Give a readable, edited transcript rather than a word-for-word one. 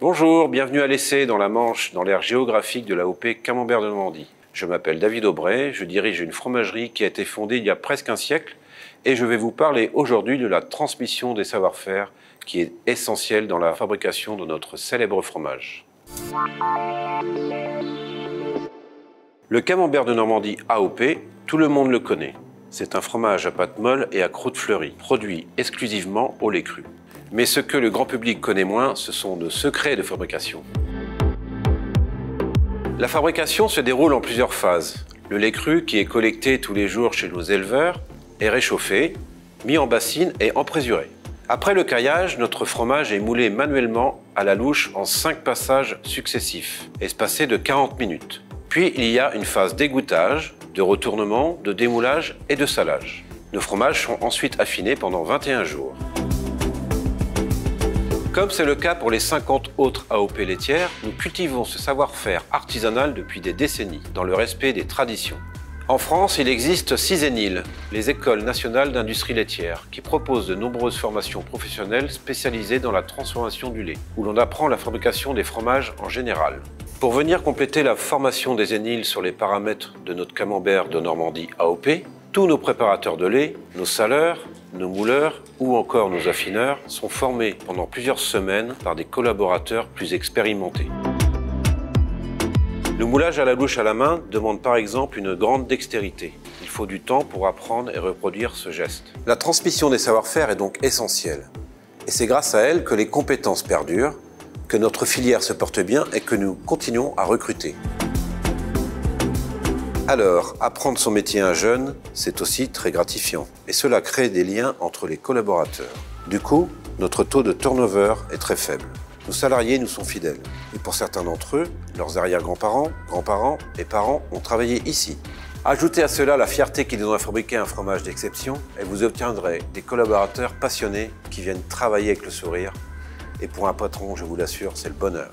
Bonjour, bienvenue à l'essai dans la Manche, dans l'aire géographique de l'AOP Camembert de Normandie. Je m'appelle David Aubray, je dirige une fromagerie qui a été fondée il y a presque un siècle et je vais vous parler aujourd'hui de la transmission des savoir-faire qui est essentielle dans la fabrication de notre célèbre fromage. Le Camembert de Normandie AOP, tout le monde le connaît. C'est un fromage à pâte molle et à croûte fleurie, produit exclusivement au lait cru. Mais ce que le grand public connaît moins, ce sont nos secrets de fabrication. La fabrication se déroule en plusieurs phases. Le lait cru, qui est collecté tous les jours chez nos éleveurs, est réchauffé, mis en bassine et emprésuré. Après le caillage, notre fromage est moulé manuellement à la louche en 5 passages successifs, espacés de 40 minutes. Puis il y a une phase d'égouttage, de retournement, de démoulage et de salage. Nos fromages sont ensuite affinés pendant 21 jours. Comme c'est le cas pour les 50 autres AOP laitières, nous cultivons ce savoir-faire artisanal depuis des décennies, dans le respect des traditions. En France, il existe 6 ENIL, les Écoles nationales d'industrie laitière, qui proposent de nombreuses formations professionnelles spécialisées dans la transformation du lait, où l'on apprend la fabrication des fromages en général. Pour venir compléter la formation des ENIL sur les paramètres de notre Camembert de Normandie AOP, tous nos préparateurs de lait, nos saleurs, nos mouleurs ou encore nos affineurs sont formés pendant plusieurs semaines par des collaborateurs plus expérimentés. Le moulage à la louche à la main demande par exemple une grande dextérité. Il faut du temps pour apprendre et reproduire ce geste. La transmission des savoir-faire est donc essentielle. Et c'est grâce à elle que les compétences perdurent, que notre filière se porte bien et que nous continuons à recruter. Alors, apprendre son métier à un jeune, c'est aussi très gratifiant. Et cela crée des liens entre les collaborateurs. Du coup, notre taux de turnover est très faible. Nos salariés nous sont fidèles. Et pour certains d'entre eux, leurs arrière-grands-parents, grands-parents et parents ont travaillé ici. Ajoutez à cela la fierté qu'ils ont à fabriquer un fromage d'exception et vous obtiendrez des collaborateurs passionnés qui viennent travailler avec le sourire. Et pour un patron, je vous l'assure, c'est le bonheur.